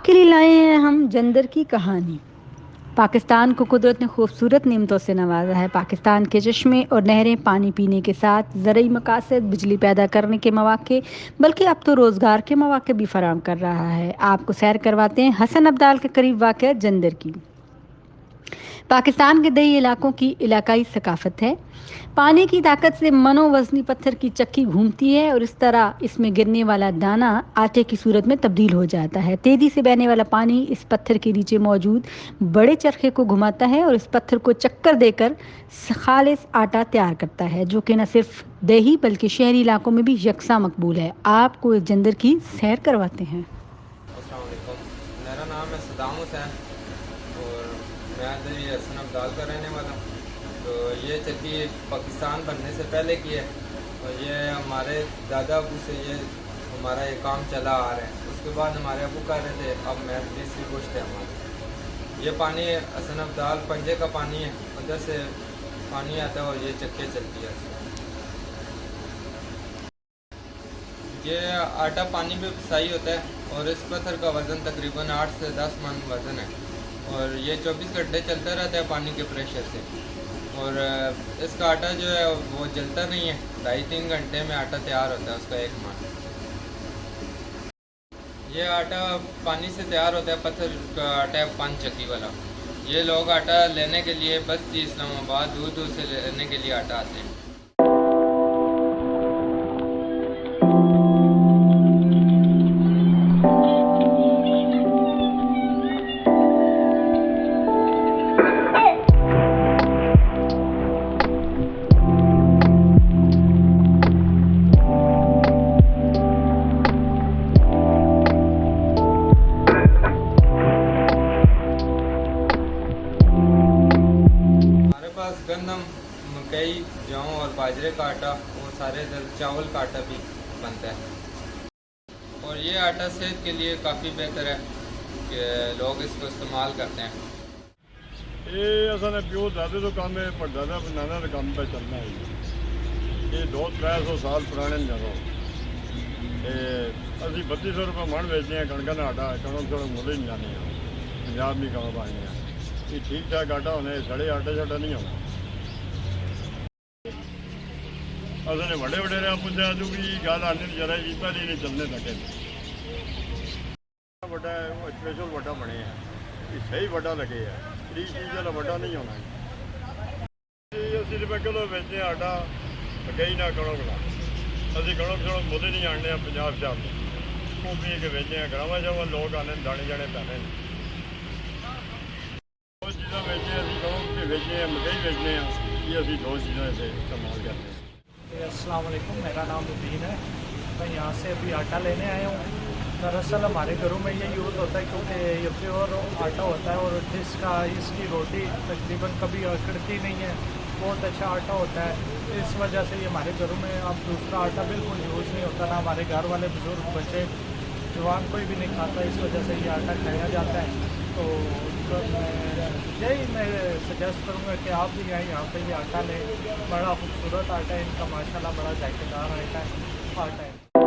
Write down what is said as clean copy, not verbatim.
आपके लिए लाए हैं हम जंदर की कहानी। पाकिस्तान को कुदरत ने खूबसूरत नेमतों से नवाजा है। पाकिस्तान के चश्मे और नहरें पानी पीने के साथ ज़रूरी मकासद बिजली पैदा करने के मौके, बल्कि अब तो रोज़गार के मौके भी फराहम कर रहा है। आपको सैर करवाते हैं हसन अब्दाल के करीब वाक़ जंदर की। पाकिस्तान के दही इलाकों की इलाकाई सकाफत है। पानी की ताकत से मनोवजनी पत्थर की चक्की घूमती है और इस तरह इसमें गिरने वाला दाना आटे की सूरत में तब्दील हो जाता है। तेजी से बहने वाला पानी इस पत्थर के नीचे मौजूद बड़े चरखे को घुमाता है और इस पत्थर को चक्कर देकर खालिस आटा तैयार करता है, जो कि न सिर्फ दही बल्कि शहरी इलाकों में भी यकसा मकबूल है। आपको इस जंदर की सैर करवाते हैं। अस्सलाम वालेकुम। मेरा नाम है सदाम हुसैन और मैं दरी हसन अब्दाल का रहने वाला हूँ। तो ये चक्की पाकिस्तान बनने से पहले की है और ये हमारे दादा अबू से ये हमारा ये काम चला आ रहा है। उसके बाद हमारे अबू कर रहे थे, अब मैं तीसरी पुश्त है हमारी। ये पानी हसन अब्दाल पंजे का पानी है, उधर से पानी आता है और ये चक्के चलती है। ये आटा पानी में सही होता है और इस पत्थर का वज़न तकरीबन 8 से 10 मन वज़न है और ये 24 घंटे चलता रहता है पानी के प्रेशर से। और इसका आटा जो है वो जलता नहीं है, 2.5-3 घंटे में आटा तैयार होता है उसका एक मन। ये आटा पानी से तैयार होता है, पत्थर का आटा है पान चक्की वाला। ये लोग आटा लेने के लिए बस्ती इस्लामाबाद दूर दूर से लेने के लिए आटा आते हैं। गंदम, मकई, जौ और बाजरे का आटा और सारे चावल का आटा भी बनता है और ये आटा सेहत के लिए काफ़ी बेहतर है कि लोग इसको इस्तेमाल करते हैं। ये असल प्यो दादे तो काम है पर दादा नाना का काम पे चलना है। ये 200-300 साल पुराने जगह अभी 3200 रुपये मन बेचते हैं। कणक का आटा कणक थोड़ा मुल ही नहीं जाने पंजाब नहीं कम पाने ये ठीक ठाक आटा होने सड़े आटा शाटा नहीं होना। असने बड़े वडेरिया पूछा जो भी गल आने जरा जी पहले नहीं चलने लगे बड़ा वो स्पेशल बड़ा बने हैं, ये सही बड़ा लगे है, फ्री चीज़ वाला बड़ा नहीं होना। 80 रुपये किलो बेचते आटा मकई ना कणक ना असं कणक शणक मुद्दे नहीं आने 50 साल वो पी के बेचते हैं। ग्रामा जब लोग आने दाने जाने पैने दो चीज़ा बेचते हैं, कणक के बेचते हैं, मकई बेचते हैं। ये अभी दो चीज़ों से इस्तेमाल करते हैं। अस्सलाम वालेकुम, मेरा नाम मुबीन है। मैं यहाँ से अभी आटा लेने आया हूँ। दरअसल हमारे घरों में ये यूज़ होता है क्योंकि ये प्योर आटा होता है और इसकी रोटी तकरीबन कभी अकड़ती नहीं है, बहुत अच्छा आटा होता है। इस वजह से ये हमारे घरों में अब दूसरा आटा बिल्कुल यूज़ नहीं होता, ना हमारे घर वाले बुज़ुर्ग बच्चे जवान कोई भी नहीं खाता, इस वजह से ये आटा खाया जाता है। तो मैं सजेस्ट करूँगा कि आप भी आए यहाँ पे ये आटा लें। बड़ा खूबसूरत आटा है इनका, माशाल्लाह बड़ा जायकेदार आटा है।